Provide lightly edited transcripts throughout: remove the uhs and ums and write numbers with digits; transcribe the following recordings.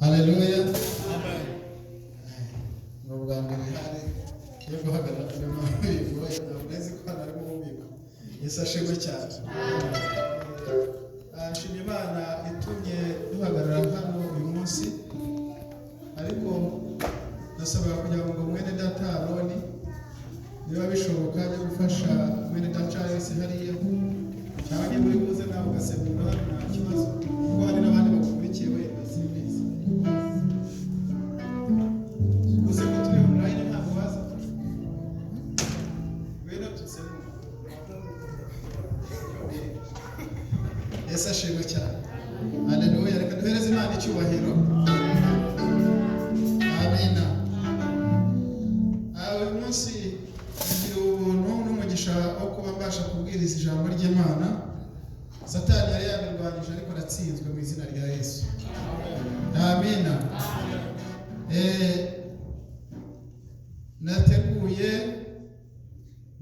Haleluya. Amen. N'ubwa mbere hari yo guhagarara kuri mabiko yavuze ko ari mu bubiko. Yesu ashimwe cyane. Ashimye Imana itumye duhagarara hano uyu munsi. Ariko nasaba kugira ngo mwene data Aroni niba bishoboka yo gufasha mwene data Charles hariya. Cyangwa niba uri buze nawe ugasebura nta kibazo. Kuko hari n'abandi bakurikiye wenda simbizi. Uze ko turi online ntabwo waza. Wenda tusemura. Yesu ashimwe cyane. Haleluya. Reka duhereze Imana icyubahiro. Amina. Uyu munsi ngira ubuntu n'umugisha wo kuba mbasha kubwiriza ijambo ry'Imana. Satani yari yamirwanije ariko aratsinzwe mu izina rya Yesu. Amina. Nateguye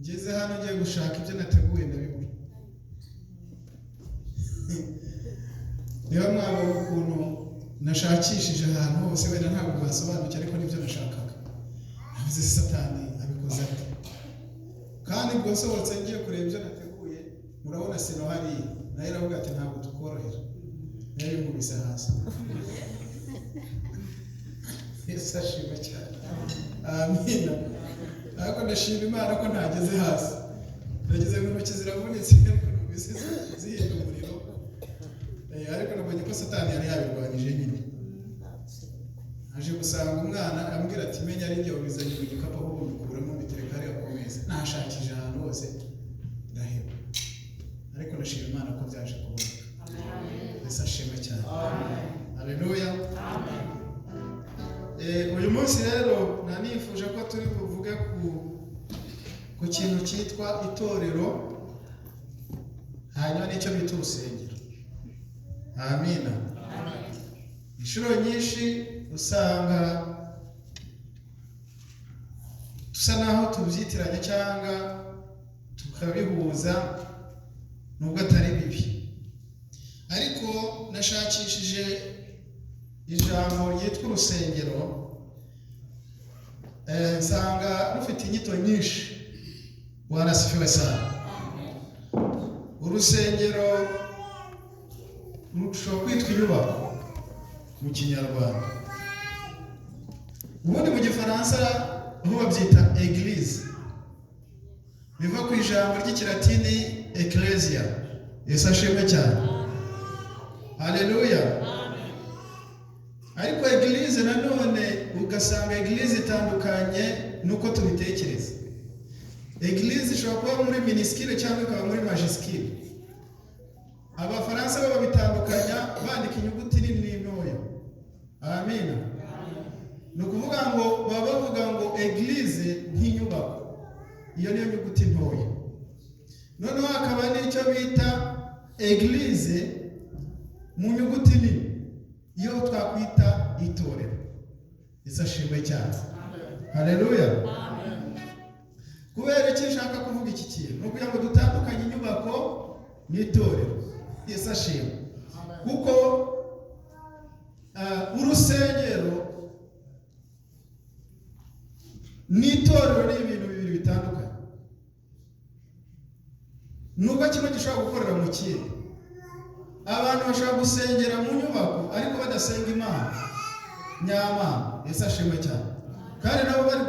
ngeze hano ngiye gushaka ibyo nateguye ndabibura. Niba mwabona ukuntu nashakishije ahantu hose wenda ntabwo basobanukiwe ariko nibyo nashakaga. Navuze Satani abikoze ate? Kandi ubwo nsohotse ngiye kureba ibyo nateguye murabona sino hari nayo iravuga ati ntabwo tukorohera. Nayo yumvise hasi. Yesu ashimwe cyane. Amina. Ariko ndashima Imana ko ntageze hasi. Nageze mu ntoki ziravunitse ariko numvise zihinda umuriro. Ariko nabonye ko Satani yari yabirwanije nyine. Aje gusanga umwana ambwira ati menya ari njye wabizanye mu gikapu aho umukuramo bitereka hariya ku meza. Nashakije ahantu hose ndaheba. Ariko ndashima Imana ko byaje kuboneka. Amen. Yesu ashimwe cyane. Amen. Haleluya. Amen. Uyu munsi rero nanifuje ko turi buvuge ku kintu cyitwa itorero hanyuma n'icyo bita urusengero. Amina. Amen. Inshuro nyinshi usanga dusa naho tubyitiranya cyangwa tukabihuza nubwo atari bibi. Ariko nashakishije ijambo ryitwa urusengero nsanga rufite inyito nyinshi. Warasifiwe sana. Urusengero rushobora kwitwa inyubako mu Kinyarwanda. Ubundi mu Gifaransa aho babyita église biva ku ijambo ry'Ikilatini ecclesia. Yesu ashimwe cyane. Haleluya. Ariko église nanone ugasanga église itandukanye nuko tubitekereza. Église ishobora kuba muri minuscule cyangwa ikaba muri majuscule. Abafaransa baba bitandukanya bandika inyuguti nini n'intoya. Amina. Nukuvuga ngo baba bavuga ngo église nk'inyubako. Iyo niyo nyuguti ntoya. Noneho hakaba n'icyo bita église mu nyuguti nini. Iyo twakwita itorero. Yesu ashimwe cyane. Haleluya. Amen. Kubera iki nshaka kuvuga iki kintu? Nukugira ngo dutandukanye inyubako n'itorero. Yesu ashimwe. Kuko urusengero n'itorero ni ibintu bibiri bitandukanye. Nubwo kimwe gishobora gukorera mu kindi. Abantu bashobora gusengera mu nyubako ariko badasenga Imana nyamana. Yesu ashimwe cyane. Kandi nabo bari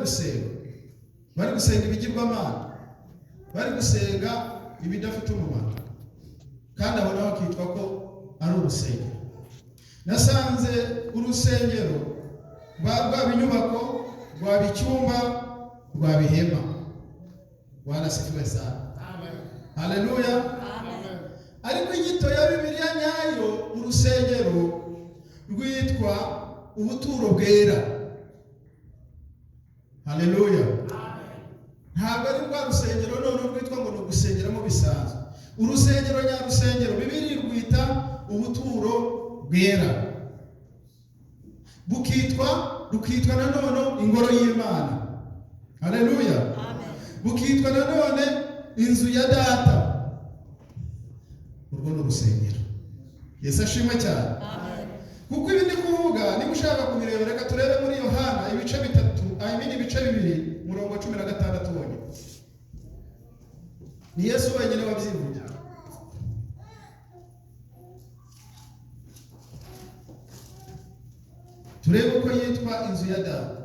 gusenga ibigirwamana, bari gusenga ibidafite umumaro, kandi abo nabo bakitwa ko ari urusengero. Nasanze urusengero rwaba inyubako, rwaba icyumba, rwaba ihema. Warasifiwe sana. Amen. Haleluya. Amen. Ariko inyito ya Bibiliya nyayo urusengero rwitwa ubuturo bwera. Haleluya. Ntabwo ari rwa rusengero none rwitwa ngo ni ugusengeramo bisanzwe. Urusengero nyarusengero Bibiliya rwita ubuturo bwera. Rukitwa nanone ingoro y'Imana. Haleluya. Amen. Bukitwa nanone inzu ya data. Urwo ni urusengero. Yesu ashimwe cyane. Amen. kuko ibi ndi kuvuga niba ushaka kubireba reka turebe muri Yohana ibice 3 ibice 2 murongo 16 wonyine. Ni Yesu wenyine wabyivugira. Turebe uko yitwa inzu ya Data.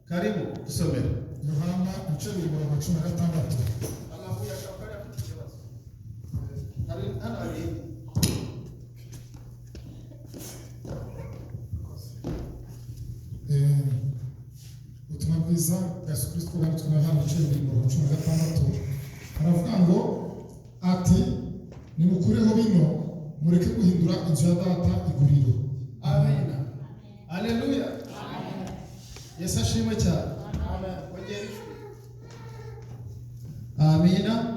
Karibu tusomere Yohana ibice 2 murongo 16. Amavuye ashaka afite ikibazo. Hano ari ubutumwa bwiza bwa Yesu Kristo bwanditswe na Yohana ibice 2 murongo 16. Aravuga ngo ati nimukureho bino mureke guhindura inzu ya Data iguriro. Amen. Haleluya. Yesu ashimwe cyane. Amen. Amina.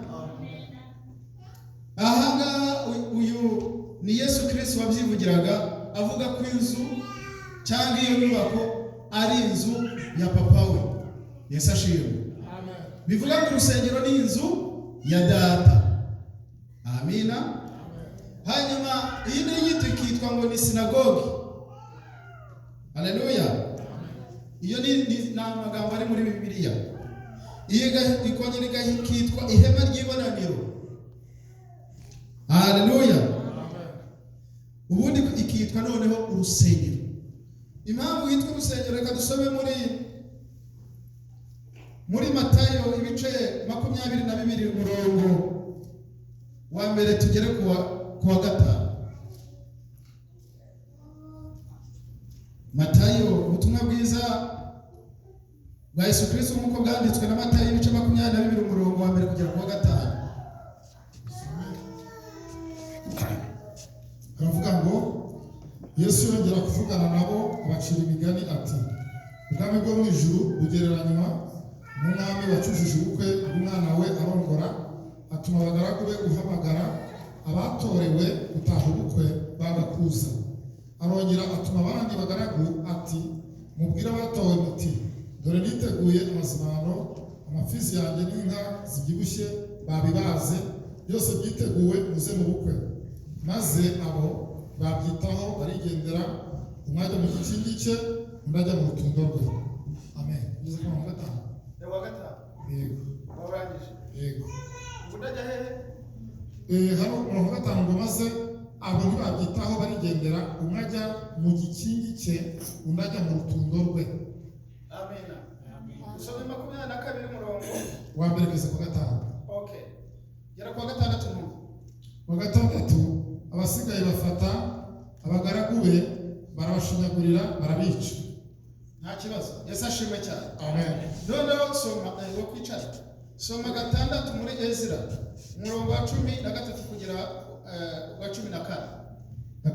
Ahaga uyu ni Yesu Kristo wabyivugiraga avuga ko inzu cyangwa iyo nyubako ari inzu ya papa we. Yesu ashimwe. Amen. Bivuga ngo urusengero ni inzu ya Data. Amina. Amen. Hanyuma iyi ni yitwa ikitwa ngo ni sinagogi. Haleluya. Iyo ni amagambo ari muri Bibiliya. Iyo ikongera ikitwa ihema ry'ibonaniro. Haleluya. Ubundi ikitwa noneho urusengero. Impamvu yitwa urusengero reka dusome muri Matayo ibice 22 murongo wa mbere tugere ku wa 5. Matayo ubutumwa bwiza bwa Yesu Kristo nk'uko bwanditswe na Matayo ibice 22 umurongo wa mbere kugera ku wa 5. Aravuga ngo Yesu yongera kuvugana nabo abacira imigani ati ubwami bwo mu ijuru bugereranywa n'umwami wacujije ubukwe bw'umwana we arongora, atuma abagaragu be guhamagara abatorewe gutaha ubukwe bagakuza. Arongera atuma abandi bagaragu ati mubwire abatowe muti dore niteguye amazimano, amapfizi yanjye n'inka zibyibushye babibaze, byose byiteguwe muze mu bukwe. Maze abo babyitaho barigendera, umwe ajya mu gikingi cye undi ajya mu rutundo rwe. Amen. Ngeze ku wa 5. Yego. Warangije. Yego. Udajya hehe? Hano mu wa 5 ngo maze abo ntibabyitaho barigendera, umwe ajya mu gikingi cye undi ajya mu rutundo rwe. Amen. Usome 22 murongo wa mbere kugeza ku 5. Okay. Yara ku wa 6 mu. Wa 6 abasigaye bafata abagaragu be barabashinyagurira barabica. Nta kibazo. Yesu ashimwe cyane. Amen. Noneho soma wo kwicara. Soma 6 muri Ezra umurongo wa 13 kugera wa 14. 6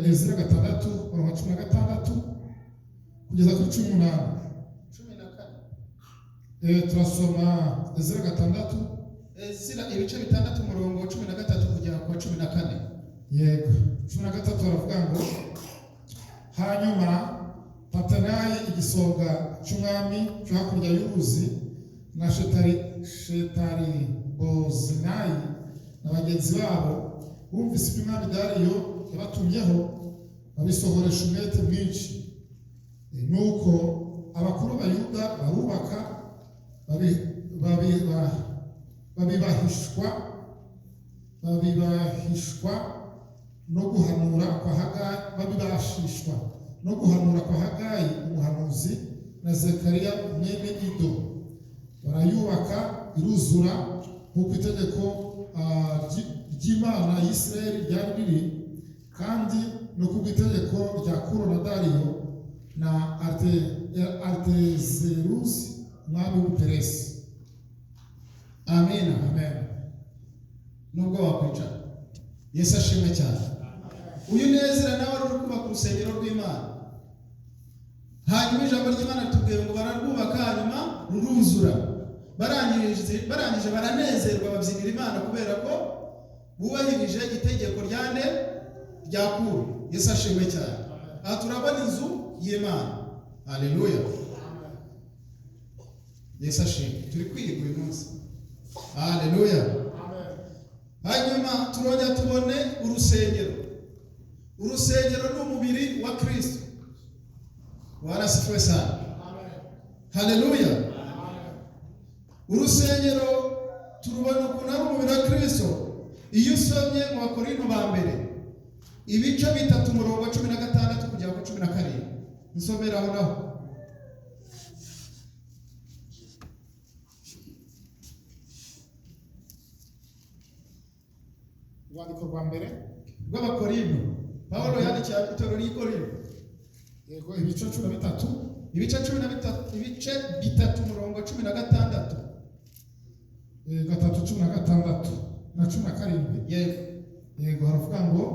Ezra 6 umurongo wa 16 kugeza ku 18. 14. Turasoma Ezra 6 Ezra ibice 6 umurongo wa 13 kugera ku 14. Yego. 13 baravuga ngo hanyuma Tatanayi igisonga cy'umwami cyo hakurya y'uruzi na Shetari Bozenayi na bagenzi babo bumvise ibyo umwami Dariyo yabatumyeho babisohoresha umwete mwinshi. Nuko abakuru ba Yuda barubaka babibahishwa no guhanura kwa Hagayi umuhanuzi na Zekariya mwene Ido. Barayubaka iruzura nk'uko itegeko ry'Imana y'Isirayeli ryari riri, kandi no ku itegeko rya Kuro na Dariyo na Artezerusi umwami w'Ubuperesi. Amen. Amen. Nubwo wakwicara. Yesu ashimwe cyane. Uyu Ezra nawe ari kubaka urusengero rw'Imana. Hanyuma ijambo ry'Imana tubwiye ngo bararwubaka hanyuma ruruzura. Barangije baranezerwa babyinira Imana kubera ko bubahirije itegeko rya Kuro. Yesu ashimwe cyane. Aha turabona inzu y'Imana. Haleluya. Yesu ashimwe. Turi kwiga uyu munsi. Haleluya. Hanyuma turongera tubone urusengero. urusengero ni umubiri wa Kristo. Warasifiwe sana. Haleluya. Urusengero turubona ukuntu ari umubiri wa Kristo iyo usomye mu Bakorinto ba mbere ibice 3:16 kugera ku 17. Nsomera aho naho. Urwandiko rwa mbere rw'Abakorinto. Pawulo yandikiye itorero ry'i Korinto. Yego, ibice 13. Ibice 13, ibice 3:16. 3:16 na 17. Yego, haravuga ngo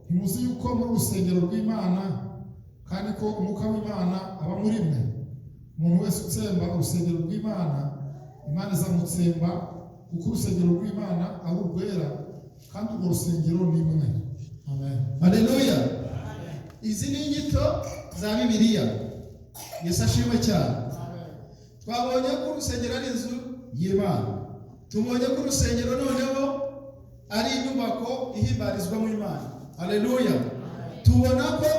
ntimuzi yuko muri urusengero rw'Imana kandi ko umwuka w'Imana aba muri mwe. Umuntu wese utsemba urusengero rw'Imana, Imana izamutsemba, kuko urusengero rw'Imana ari urwera kandi urwo rusengero ni mwe. Amen. Haleluya. Izi ni inyito za Bibiliya. Yesu ashimwe cyane. Twabonye ko urusengero ari inzu y'Imana. Tubonye ko urusengero noneho ari inyubako ihimbarizwamo Imana. Haleluya. Tubona ko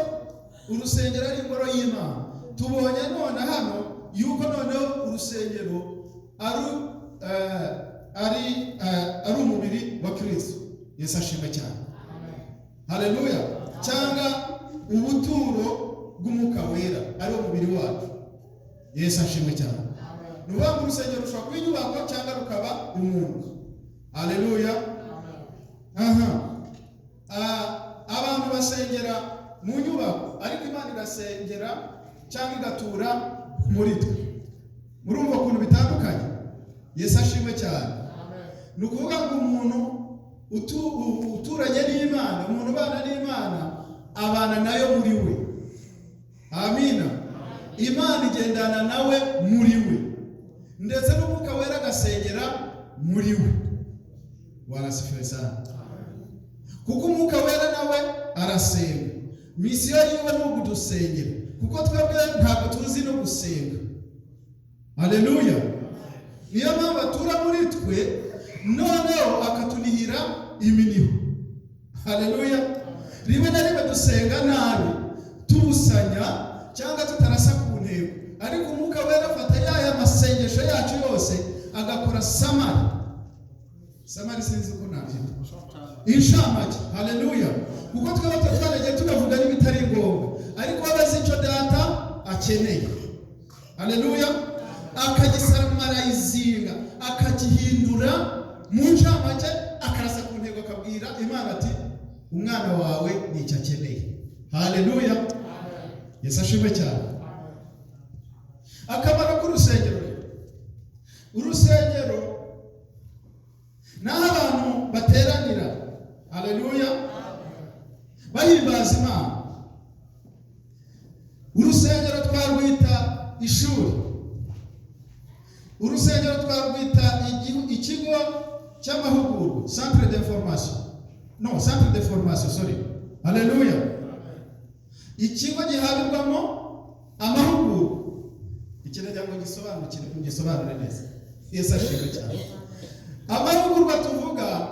urusengero ari ingoro y'Imana. Tubonye none hano yuko noneho urusengero ari umubiri wa Kristo. Yesu ashimwe cyane. Haleluya. Cyangwa ubuturo bw'umwuka wera ari umubiri wacu. Yesu ashimwe cyane. Nuba mu rusengero rushobora kuba inyubako cyangwa rukaba umuntu. Haleluya. Abantu basengera mu nyubako ariko Imana igasengera cyangwa igatura muri twe. Murumva ukuntu bitandukanye. Yesu ashimwe cyane. Ni ukuvuga ngo umuntu uturanye n'Imana, umuntu ubana n'Imana abana nayo muri we. Amina. Imana igendana nawe muri we, ndetse n'umwuka wera agasengera muri we. Warasifiwe sana. Kuko umwuka wera nawe arasenga. Misiyo yiwe ni ukudusengera, kuko twebwe ntabwo tuzi no gusenga. Haleluya. Niyo mpamvu atura muri twe noneho akatunihira iminiho. Haleluya. Rimwe na rimwe dusenga nabi, tubusanya cyangwa tutarasa ku ntego, ariko umwuka wera afata yaya masengesho yacu yose agakora samari. Samari sinzi uko nabyita. Inshamake. Haleluya. Kuko twaba twaragiye tukavuga n'ibitari ngombwa, ariko abazi icyo data akeneye. Haleluya. Akagisamarayizinga, akagihindura mu nshamake, akarasa ku ntego, akabwira Imana ati umwana wawe ni icyo akeneye. Haleluya. Yesu ashimwe cyane. Akamaro k'urusengero. Urusengero naho abantu bateranira. Haleluya. Bahimbaza Imana. Urusengero twarwita ishuri. Urusengero twarwita ikigo cy'amahugurwa, centre de formation, sorry. Haleluya. Ikigo gihabirwamo amahugurwa. Ikinajya ngo gisobanure neza. Yesu ashimwe cyane. Amahugurwa tuvuga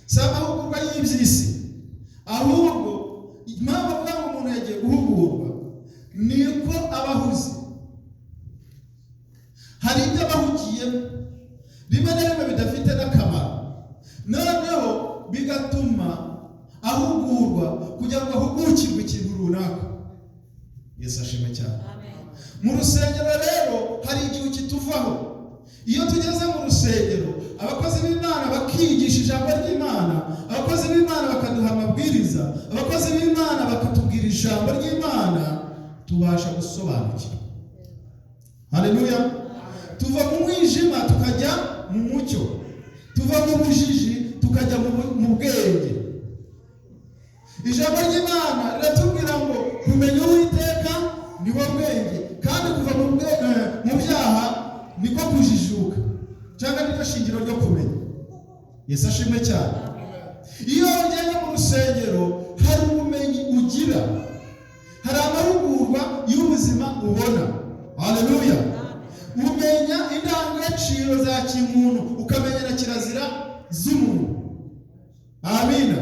si amahugurwa y'iby'isi, ahubwo impamvu avuga ngo umuntu yagiye guhugurwa niko abahuzi. Hari ibyo abahugiyemo rimwe na rimwe bidafite n'akamaro, noneho bigatuma ahugurwa kugira ngo ahugukirwe ikintu runaka. Yesu ashimwe cyane. Mu rusengero rero hari igihe kituvaho. Iyo tugeze mu rusengero, abakozi b'Imana bakigisha ijambo ry'Imana, abakozi b'Imana bakaduha amabwiriza, abakozi b'Imana bakatubwira ijambo ry'Imana, tubasha gusobanukirwa. Haleluya. Tuva mu mwijima tukajya mu mucyo, tuva mu bujiji tukajya mu bwenge. Ijambo ry'Imana riratubwira ngo kumenya Uwiteka ni wo bwenge, kandi kuva mu byaha niko kujijuka, cyangwa niko shingiro ryo kumenya. Yesu ashimwe cyane. Iyo ugeze mu rusengero hari ubumenyi ugira, hari amahugurwa y'ubuzima ubona. Haleluya. Umenya indangagaciro za kimuntu, ukamenya na kirazira z'umuntu. Amina.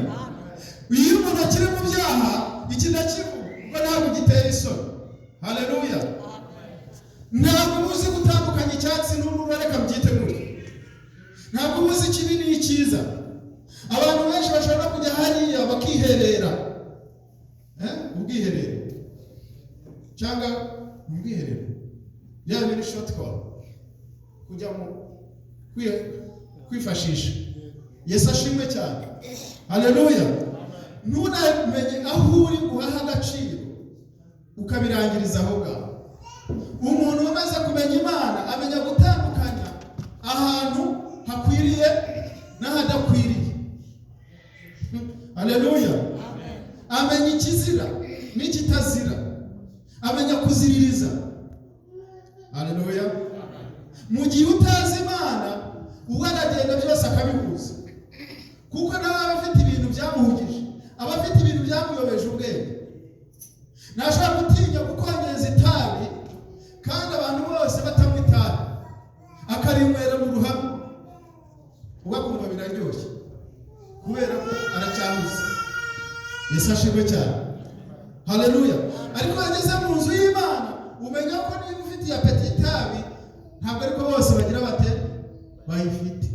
Iyo umuntu akiri mu byaha Haleluya. Ntabwo uzi gutandukanya icyatsi n'ubururu, reka mbyite gutyo. Ntabwo uzi ikibi n'icyiza. Abantu benshi bashobora kujya hariya bakiherera, ubwiherero cyangwa ubwiherero yaba ni short call, kujya mu kwifashisha. Yesu ashimwe cyane. Haleluya. Ntunamenye aho uri guhaha agaciro ukabirangiriza aho ngaho. Umuntu umaze kumenya Imana amenya gutandukanya ahantu hakwiriye n'ahadakwiriye. Haleluya. Amenya ikizira n'ikitazira, amenya kuziririza. Haleluya. Mu gihe utazi Imana uwaragenda byose akabihuza, kuko nawe aba afite ibintu byamuhugije, aba afite ibintu byamuyobeje ubwenge. Ntashobora gutinya gukongeza itabi kandi abantu bose batanywa itabi, akarinywera mu ruhame ugakumva biraryoshye kubera ko aracyahuze. Yesu ashimwe cyane. Haleluya. Ariko yageze mu nzu y'Imana umenya ko niba ufite apeti itabi ntabwo ariko bose bagira bate bayifite.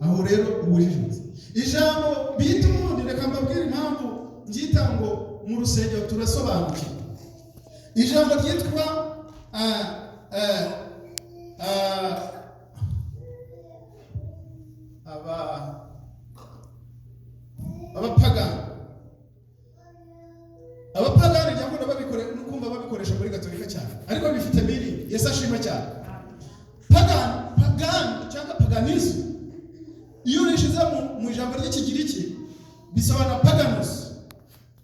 Aho rero ubujijutse. Ijambo bita ubundi, reka mbabwire impamvu ngita ngo mu rusengero turasobanukiwe. Ijambo ryitwa abapagani cyangwa babikoresha n'ukumva babikoresha muri Gatolika cyane, ariko bifite biri. Yesu ashimwe cyane. Pagan cyangwa paganism, iyo rishize mu ijambo ry'Ikigiriki bisobanura paganus.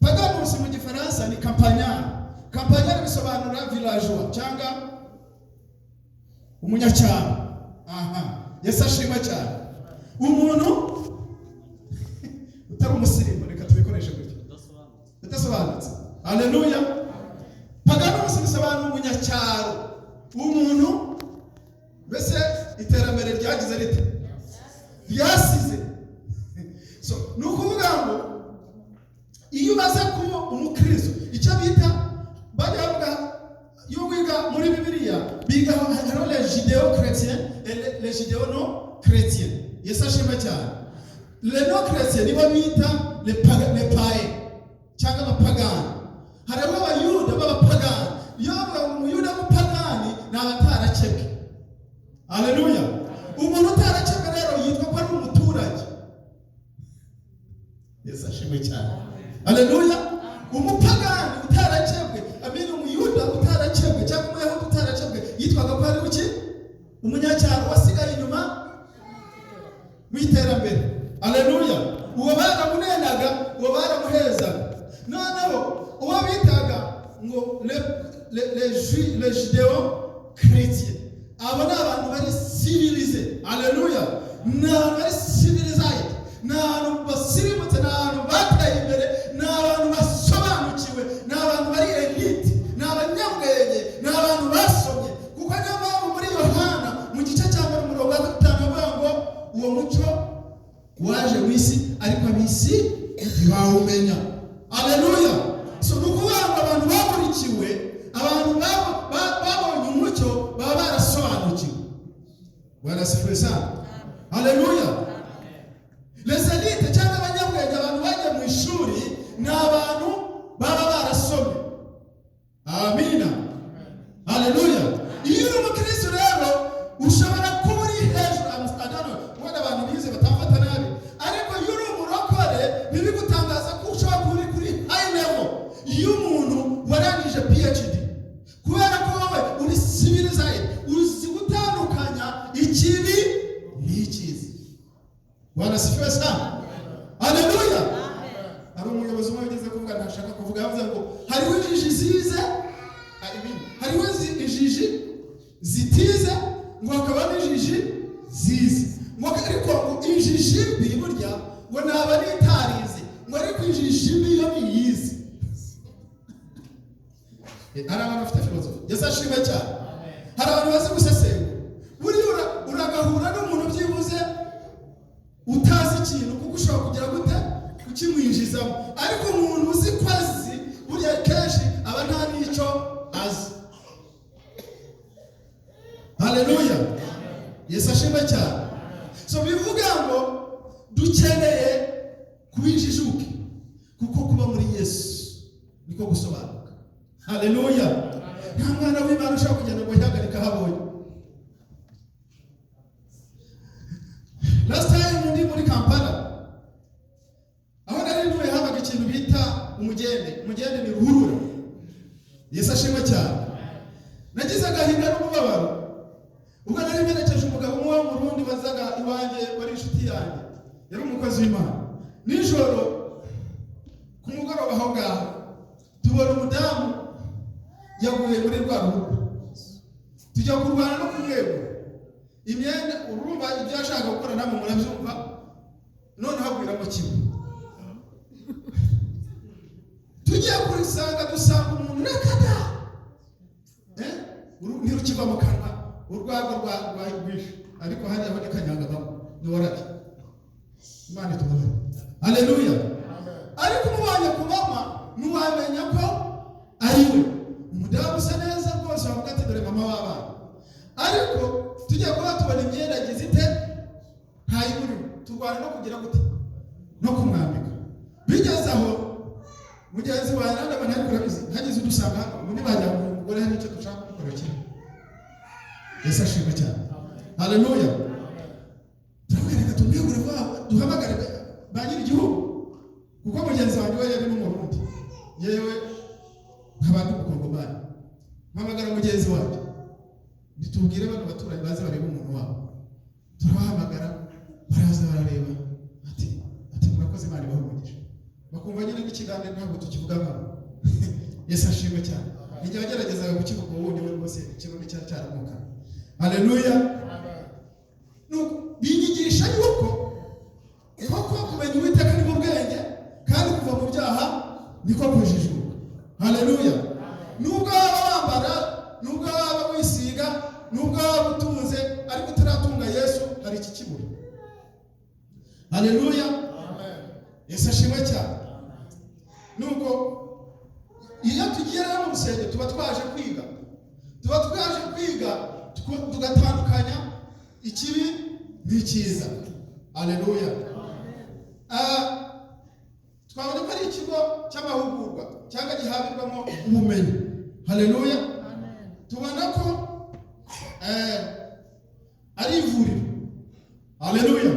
Paganus mu Gifaransa ni campagnard. Campagnard bisobanura villageois cyangwa umunyacyaro. Yesu ashimwe cyane. Umuntu utari umusirimu, reka tubikoreshe gutyo, udasobanutse. Haleluya. Paganus bisobanura umunyacyaro, umuntu mbese iterambere ryagize rite ryasize. So nukuvuga ngo iyo umaze kuba umukristo, icyo bita bavuga iyo wiga muri Bibiliya biga hano les judéo-chrétiens et les judéo-non-chrétiens. Yesu ashimwe cyane. Les non-chrétiens nibo bita les païens cyangwa abapagani. Hariho abayuda b'abapagani. Iyo umuyuda w'umupagani ni abatarakebwe. Haleluya. Umuntu utarakebwe rero yitwa ko ari umuturage. Yesu ashimwe cyane. Haleluya. Umupagani utarakebwe, amini umuyuda utarakebwe cyangwa umuyahudi utarakebwe yitwaga ko ari uki? Umunyacyaro wasigaye inyuma mu iterambere. Haleluya. Uwo baramunenaga, uwo baramuhezaga. Noneho uwo bitaga ngo les judéo-chrétiens, abo ni abantu bari civilisé. Haleluya. Ni abantu bari civilisé, ni abantu basirimutse, ni abantu bateye imbere, ni abantu basobanukiwe, ni abantu bari elite, ni abanyabwenge, ni abantu basomye. Kuko niyo mpamvu muri Yohana mu gice cya 5 avuga ngo uwo mucyo waje mu isi ariko ab'isi ntibawumenya. Haleluya. So nukuvuga ngo abantu bakurikiwe, abantu babonye umucyo baba barasobanukiwe. Warasifiwe sana. Haleluya. Les élites cyangwa abanyabwenge, abantu bagiye mu ishuri, ni abantu baba barasomye. Amina. Haleluya. Iyo uri umukristo rero ushobora kuba uri hejuru. Wenda abantu bize batamfata nabi, ariko iyo uri umurokore ntibigutangaza ko ushobora kuba uri kuri high level. Iyo umuntu warangije PhD, kubera ko wowe uri civilized, uzi gutandukanya ikibi n'icyiza. Warasifiwe sana. Haleluya. Hari umuyobozi umwe wigeze kuvuga, ntashaka kuvuga, yavuze ngo hariho injiji zize, hariho injiji zitize, ngo hakaba n'injiji zize. Ngo ariko injiji mbi burya ngo naba nitarize, ngo ariko injiji mbi yo niyize. Hari abantu bafite filozofi. Yesu ashimwe cyane. Hari abantu bazi gusesengura. Buriya uragahura n'umuntu byibuze utazi ikintu, kuko ushobora kugira gute ukimwinjizamo, ariko umuntu uzi ko azi buriya kenshi aba nta n'icyo ashimwe cyane. So bivuga ngo dukeneye kubijijuke kuko kuba muri Yesu niko gusobanuka. Haleluya. Nta mwana w'Imana ushaka kugenda ngo yihagarika habonye. Last time ndi muri Kampala, aho nari ntuye habaga ikintu bita umugende ni ruhurura. Yesu ashimwe cyane. Nagize agahinda n'umubabaro ubwo nari mperekeje umugabo umwe wo mu Burundi wazaga iwanjye, wari inshuti yanjye, yari umukozi w'Imana. Nijoro ku mugoroba aho ngaho tubona umudamu yaguye muri rwa rugo, tujya kurwana no kumwego imyenda, urumva ibyo yashaka gukora namwe murabyumva, none hagwiramo kimwe. Tugiye kurisanga dusanga umuntu nakada ntirukiva mu kanwa, urwagwa rwagwishe, ariko hariya ho nikanyangabamo niwarabye. Imana itubahe. Haleluya. Ariko umubanye ku mama ntiwamenya ko ari we. Umudamu usa neza rwose, wavuga ati dore mama w'abana. Ariko tujya kuba tubona imyenda agize ite ntayimurimo, turwana no kugira gute no kumwambika. Bigeze aho mugenzi wawe nandaba ntari kurabizi, hagize udusanga ubundi bajya mu mugore hari icyo dushaka gukora kimwe. Yesu ashimwe cyane. Haleluya. Turabwira tumwegure vabo duhamagare ba nyiri igihugu, kuko mugenzi wanjye we yari n'umurundi, yewe nk'abandi mukongomani. Mpamagara mugenzi wanjye bitubwire bano baturage baze bareba umuntu wabo. Turabahamagara baraza barareba, ati murakoze, Imana ibahumugisha. Bakumva nyine n'ikiganiro ntabwo tukivuga nkabo. Yesu ashimwe cyane. Igihe wageragezaga kukivuga ubundi we rwose ikirundi cyari cyaramuka. Haleluya. Binyigisha yuko koko kumenya Uwiteka ni mu bwenge, kandi kuva mu byaha niko kujijuka. Haleluya. Nubwo waba wambara, nubwo waba wisiga, nubwo waba utunze, ariko utaratunga Yesu hari iki kibura. Haleluya. Amen. Yesu ashimwe cyane. Nuko iyo tugiye mu rusengero tuba twaje kwiga, tugatandukanya ikibi n'icyiza. Haleluya. Twabona ko ari ikigo cy'amahugurwa cyangwa gihabirwamo ubumenyi. Haleluya. Tubona ko ari ivuriro. Haleluya.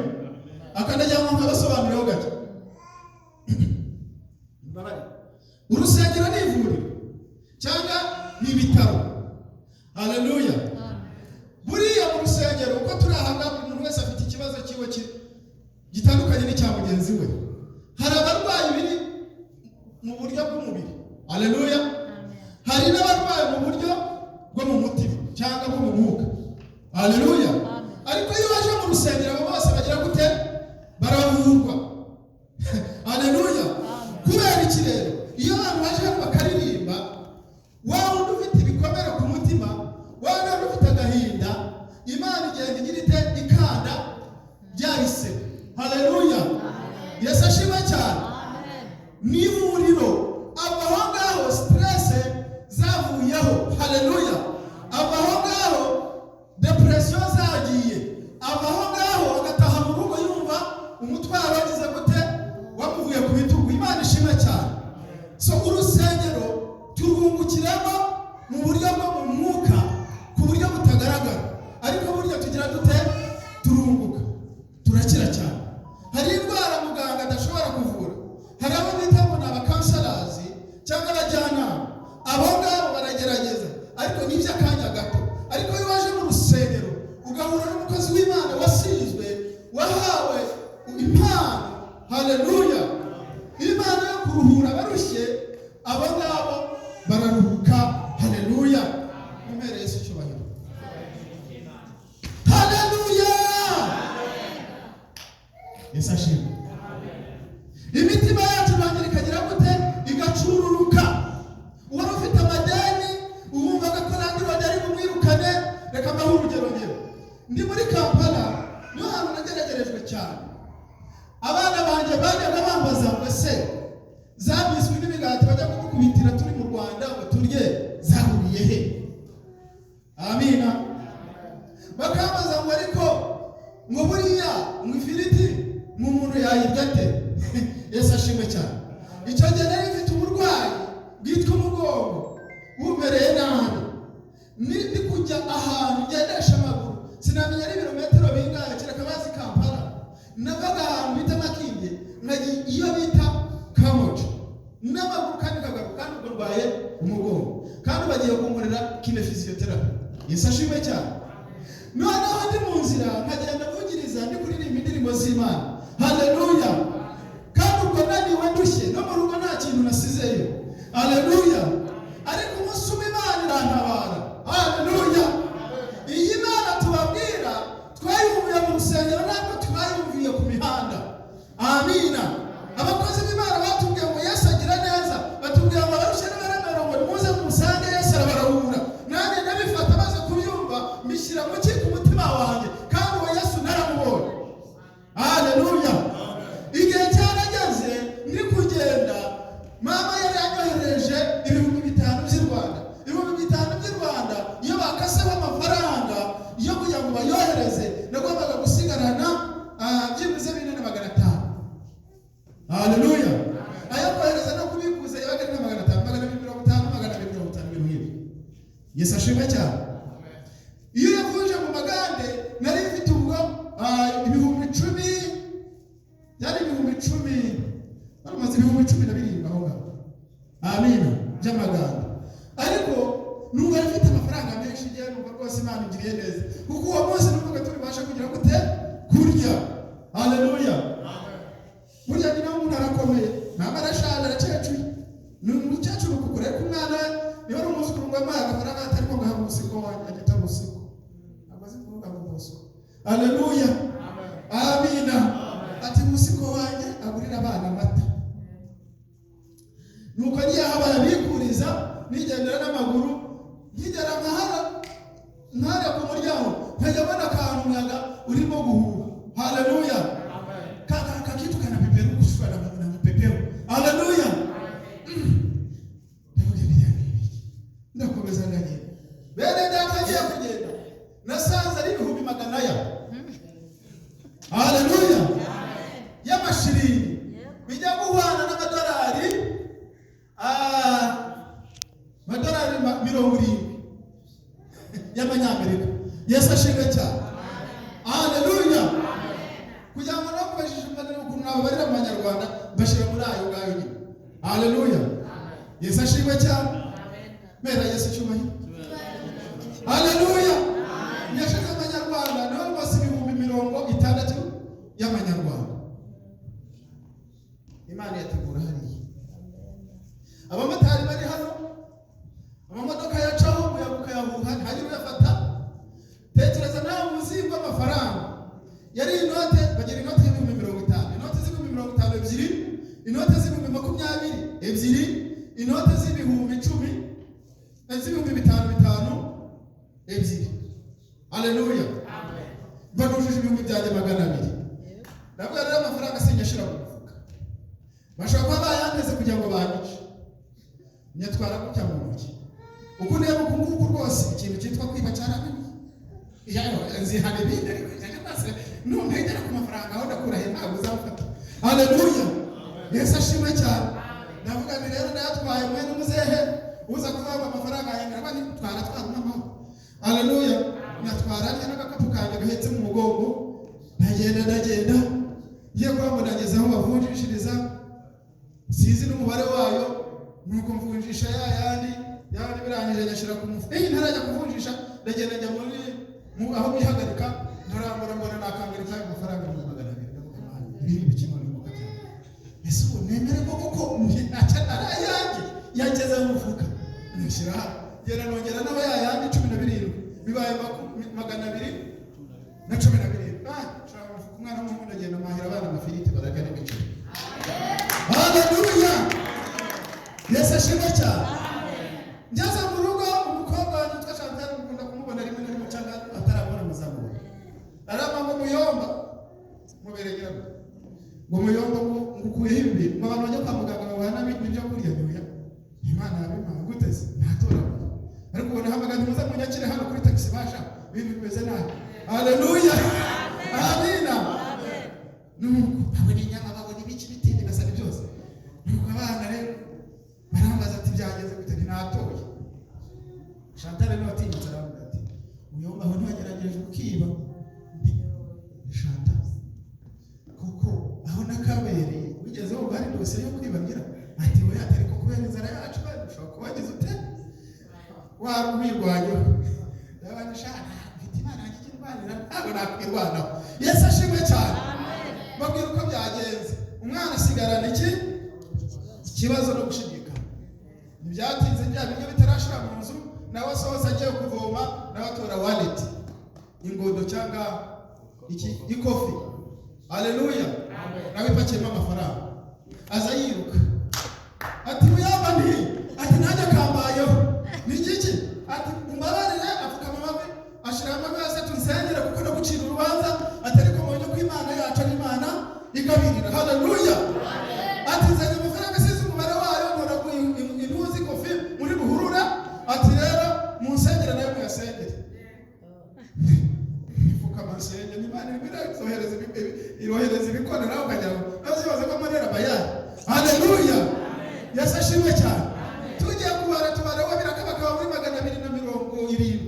Akanajyamo nkabasobanuriraho gake. Urusengero ni ivuriro cyangwa ni ibitaro. Haleluya. Buriya mu rusengero uko turahanga, umuntu wese afite ikibazo kiwe gitandukanye n'icya mugenzi we. Hari abarwayi biri mu buryo bw'umubiri. Haleluya. Hari n'abarwayi mu buryo bwo mu mutima cyangwa bwo mu mwuka. Haleluya. Ariko iyo baje mu rusengero abo bose bagira gute? Baravurwa. Haleluya. Kubera iki rero? Iyo abantu baje bakaririmba, waba ufite ibikomere ku mutima, waba ufite agahinda, Imana igenda igira ite ikanda byahise. Haleluya. Yesu ashimwe cyane. Ni ivuriro. Aho ngaho stress zavuyeho. Haleluya. Aho ngaho depression zagiye. Aho ngaho agataha mu rugo yumva umutwaro wagize gute wamuvuye ku bitugu. Imana ishimwe cyane. So urusengero turwungukiramo mu buryo bwo mu mwuka, ku buryo butagaragara, ariko buryo tugira dute turunguka, turakira cyane. Hari indwara muganga adashobora kuvura. Hari abo bita ngo ni abakansarazi cyangwa abajyanama. Abo ngabo baragerageza, ariko ni iby'akanya gato. Ariko iyo waje mu rusengero ugahura n'umukozi w'Imana wasizwe, wahawe impano. Haleluya. Imana yo kuruhura barushye, abo ngabo bararuhuka. Haleluya. Umere Yesu cyubahiro. Haleluya. Yesu ashimwe. Imitima yacu bangira ikagira gute? Igacururuka. Uwari ufite amadeni uwumvaga ko nandi bajyari bumwirukane. Reka mbahe urugero ngero. Ndi muri Kampala, niho hantu nageragerejwe cyane. Abana banjye bajyaga bambaza ngo se za biswi n'imigati bajya kudukubitira turi mu Rwanda ngo turye, cyane. Icyo gihe nari mfite uburwayi bwitwa umugongo bumereye nabi, ndi kujya ahantu ngendesha amaguru sinamenya ari ibirometero bingahe kereka bazi Kampala, navaga ahantu bita Makindye nkajya iyo bita Kamoja n'amaguru kandi kagaruka kandi ubwo ndwaye umugongo kandi bagiye kunkorera kine physiotherapy. Yesu ashimwe cyane. Noneho ndi mu nzira nkagenda mvugiriza ndi kuririmba indirimbo z'Imana. Haleluya. Kandi ubwo naniwe ndushye no mu rugo nta kintu nasizeyo. Haleluya. Ariko umunsi umwe Imana irantabara. Haleluya. Iyi Mana tubabwira twayumviye mu rusengero ntabwo twayumviye ku mihanda. Amina. Abakozi b'Imana batubwiye ngo Yesu agira neza, batubwiye ngo abarushe n'abaremerewe ngo muze musange Yesu arabaruhura. Nanjye ndabifata maze kubyumva mbishyira mu mutima wanjye kandi uwo Yesu naramubonye. Haleluya. Igihe cyarageze ndi kugenda, mama yari yanyohereje ibihumbi 5 by'u Rwanda. Ibihumbi 5 by'u Rwanda iyo bakaseho amafaranga yo kugira ngo bayohereze nagombaga gusigarana byibuze 4,500. Haleluya. Ayo kohereza no kubikuza yabaga ari 500, 250 ibintu. Yesu ashimwe cyane. Iyo yavuje mu magande nari mfite ubwo ibihumbi 10, yari ibihumbi 10, bamaze ibihumbi 12 aho ngaho. Amina by'amagande. Ariko nubwo afite amafaranga menshi igihe numva rwose Imana ingiriye neza kuko uwo munsi numva turibasha kugira gute kurya. Haleluya. Burya ni nawe umuntu arakomeye, mama arashaje aracecuye, ni umukecuru kukurera ku mwana niba ari umunsi kurungwa amazi agafaranga atari ko ngaha umusiko wanjye agita umusiko amaze kuvuga ngo umusiko. Haleluya. Amina. Ati umusiko wanjye agurira abana amata. Nuko ngiye aho barabikuriza nigendera n'amaguru nkigera nkahara ku muryango nkajya mbona akantu umuyaga urimo guhuha. Haleluya. Kakitu kana pepero kushwa na pepero. Haleluya. Ndakomeza nganye. Bene ndakagiye kugenda. Nasanze ari 100,000. Haleluya. Y'amashiringi. Bijya guhana n'amadolari madolari 70 y'amanyamerika. Yesu ashimwe cyane. Haleluya. Kugira ngo nakubajije umwana ukuntu nababarira mu Banyarwanda bashira muri ayo ngayo nyine. Haleluya. Yesu ashimwe cyane. Mera Yesu cyubahiro. Haleluya. Nyashaka Abanyarwanda naho bose ibihumbi 60 y'Amanyarwanda. Imana yategura hariya. Abamotari bari hano, amamodoka yacaho umuyaga yahuha hanyuma yafata. Tekereza nawe muzingo amafaranga. Yari inote bagira inote y'ibihumbi 50, inote z'ibihumbi 50 ebyiri, inote z'ibihumbi 20 ebyiri, inote z'ibihumbi 10, z'ibihumbi 5 ebyiri. Haleluya. Amen. Banujije ibihumbi byanjye 200. Nabwo rero amafaranga sinyashira mu mufuka. Bashaka kuba bayandeze kugira ngo banyice. Nyatwara gutya mu ntoki. Uko niba ukunguku rwose ikintu cyitwa kwiba cyaramenye. Yayo nzihane binde ariko cyane base ntumpegera ku mafaranga aho ndakura he ntabwo uzafata. Haleluya. Yesu ashimwe cyane. Ndavuga ngo rero ndayatwaye mwe n'umuzehe uza kuvanga amafaranga yangana bani twara mama. Haleluya. Nyatwara n'agakapu kanjye gahetse mu mugongo. Ndagenda ngiye kwamburangiza aho bavunjishiriza. Sizi n'umubare wayo nuko mvunjisha yandi birangije nyashira ku mufuka. Ntarajya kuvunjisha ndagenda njya muri aho bihagarika ntarambura mbona nakangirika amafaranga 200. Ibi bikino ni mukate. Ese ubu nemere koko ari ayanjye yageze mu mufuka. Nishira gera nongera naho yandi 17 bibaye 212. Shaka mufuka umwana w'umuntu agenda mahira abana amafiriti baraka n'ibiciro. Haleluya. Yesu ashimwe cyane. Njaza mu rugo umukobwa witwa Chantal mukunda kumubona rimwe na rimwe cyangwa atarabona muzamu. Arama ngo muyomba muberegera. Ngo muyomba ngukuye himbi ngo abantu bajya kwa muganga babana n'ibyo kurya byo. Imana yabimana guteze ntatora. Ariko ubona hamagana muza munyakire hano kuri taxi basha ibintu bimeze nabi. Haleluya. Amina. Nuko abone nyanga babone ibiki bitinde gasaba byose. natoye Chantal niwe watinyutse aravuga ati uyumva aho ntagerageje kukiba Chantal kuko aho nakabereye wigeze wumva hari dosiye yo kwibagira ati we atari ko kubera inzara yacu ushobora kuba wagize ute warwirwanyeho n'abanyashana mfite imana yanjye irwanira ntabwo nakwirwanaho Yesu ashimwe cyane babwira uko byagenze umwana asigarana iki ikibazo no gushidikanya ntibyatinze bya binyo bitarashira mu nzu nawe asohotse agiye kuvoma nawe atora wallet ingondo cyangwa iki ikofi haleluya nawe ipakiyemo amafaranga aza yiruka ati uyamba nti ati ntajya kambayeho ni iki ati umbabarire apfukama amavi ashira amavi hasi tunsengere kuko no gucira urubanza atari ko mbonye ko Imana yacu ari Imana igabirira haleluya ati nzanye amafaranga size umubare wayo ntoraguye intuzi kofi muri buhurura ati rero munsengere nayo muyasengere ifukama nsengere Imana irohereza ibikorera ukajya nazibaze ko amarira bayani haleluya Yesu ashimwe cyane tugiye kubara tubaraho birakabakaba muri 270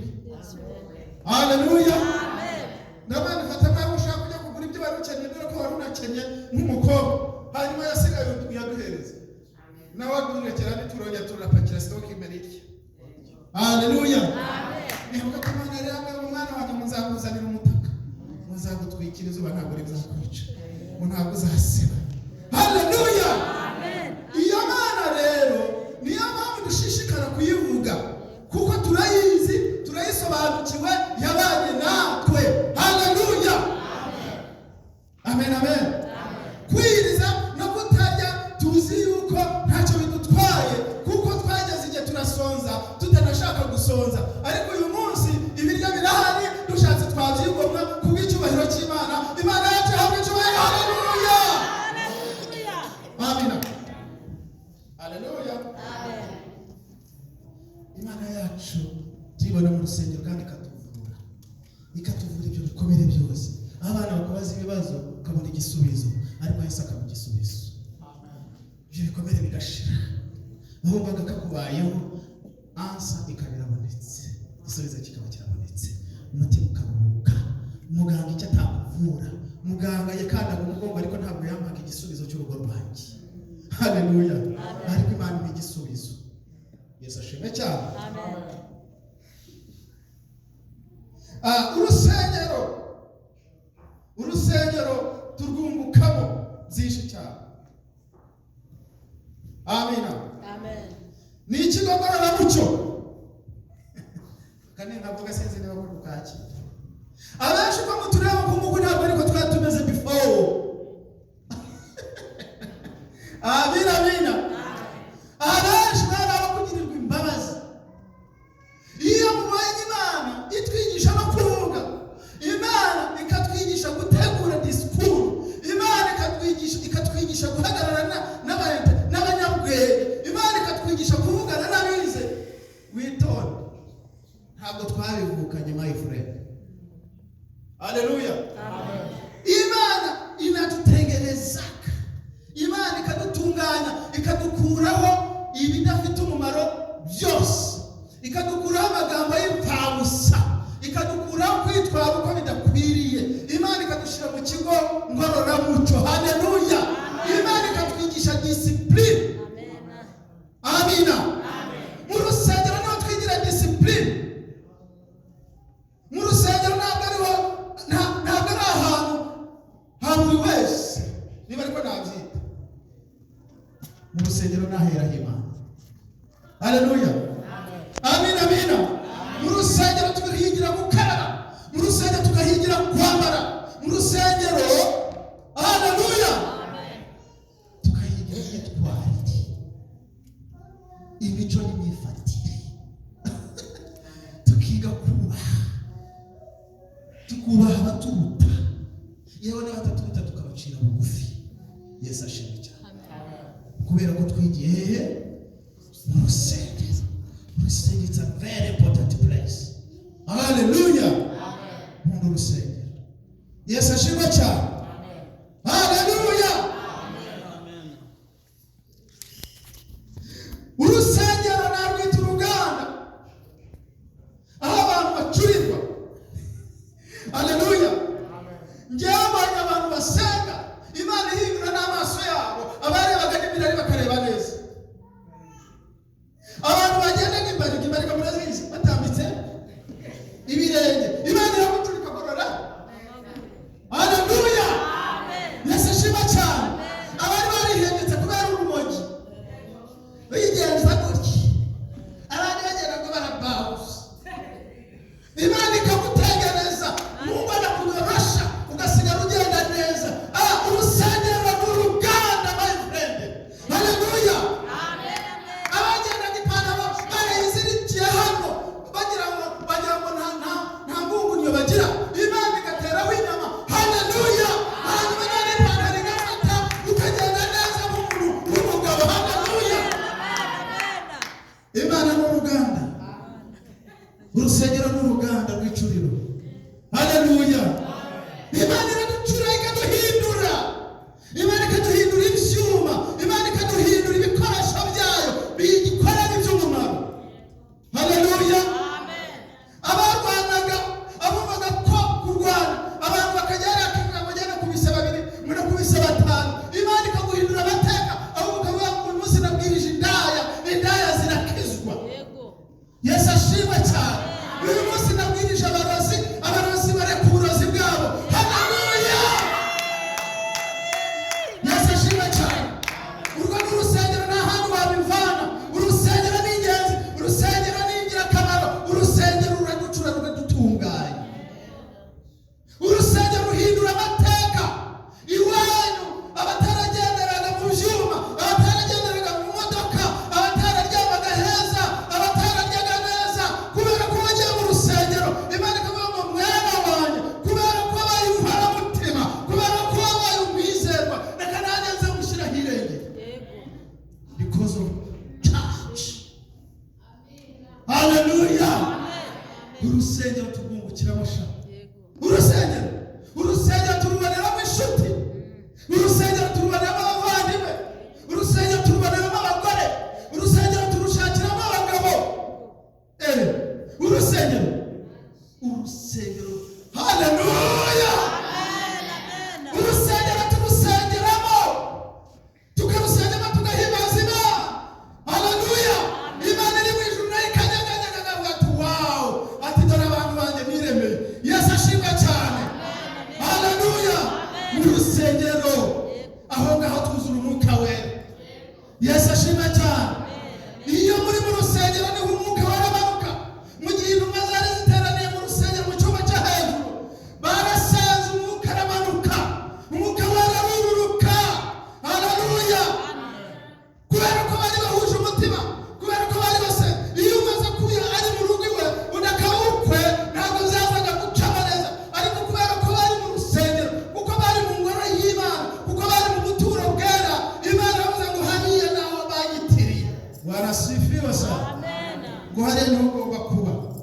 haleluya nabandi fatama ushaka kujya kugura ibyo barukenye dore ko warunakenye nk'umukobwa hanyuma yasigaye yaduhereza nawe adurekera nituronye turapakira stock imbere y'iki haleluya nibuka ko Imana rero umwana wanjye muzakuzanira umutaka muzagutwikira izuba ntabwo rizakwica ntabwo uzasiba haleluya iyo Mana rero niyo mpamvu dushishikara kuyivuga kuko turayizi turayisobanukiwe yabanye natwe haleluya amen amen kwiriza no kutarya tuzi yuko ntacyo bidutwaye kuko twageze igihe turasonza tutanashaka gusonza ariko uyu munsi ibiryo birahari dushatse twabyigomwa kubw'icyubahiro cy'Imana Imana yacu hamwe icyubahiro haleluya amina haleluya Imana yacu tuyibona mu rusengero kandi ikatuvura ibyo bikomere byose abana bakabaza ibibazo ukabona igisubizo ariko Yesu akaba igisubizo ibyo bikomere bigashira aho mbaga kakubayeho ansa ikabirabonetse igisubizo kikaba kirabonetse umutima ukaruhuka muganga icyo atakuvura muganga yakandaga umugongo ariko ntabwo yampaga igisubizo cy'urugo rwanjye haleluya ariko Imana ni igisubizo Yesu ashimwe cyane urusengero turwungukamo byinshi cyane amina ni ikigo ngororamuco kandi nkavuga sinzi niba muri bukaki abenshi ko mutureba ko muko ntabwo ariko twatumeze before amina abenshi bari abakugirirwa imbabazi iyo mubonye Imana itwigisha no kuvuga Imana ikatwigisha gutegura disikuru Imana ikatwigisha guhagararana n'abanyabwenge Imana ikatwigisha kuvugana n'abize witonde ntabwo twabivukanye my friend haleluya Imana inatutengeneza Imana ikadutunganya ikadukuraho ibidafite umumaro byose ikadukuraho amagambo y'imfabusa ikadukuraho kwitwara uko bidakwiriye Imana ikadushyira mu kigo ngororamuco haleluya Imana ikatwigisha discipline amina mu rusengero niho twigira discipline mu rusengero ntabwo ari ahantu ha buri wese niba ariko nabyita mu rusengero nahera Imana haleluya amina mu rusengero tukahigira gukaraba mu rusengero tukahigira kwambara mu rusengero haleluya tukahigira imyitwarire imico n'imyifatire tukiga tukubaha abaturuta yewe n'abataturuta tukabacira bugufi Yesu ashimwe cyane kubera ko twigiye hehe mu rusengero it's a very important place haleluya mu rusengero Yesu ashimwe cyane haleluya urusengero narwita haleluya. Urusengero turwungukiramo sha, urusengero turuboneramo inshuti, urusengero turuboneramo abavandimwe, urusengero turuboneramo abagore, urusengero turushakiramo abagabo. Urusengero haleluya. Urusengero turusengeramo, tukarusengeramo, tugahimbaza Imana. Haleluya. Imana iri mu ijuru nayo ikanyeganyega akavuga ati wawu, ati dore abantu banjye niremeye. Yesu ashimwe cyane. Haleluya. Mu rusengero aho ngaho twuzura umwuka wera. Yesu ashimwe cyane.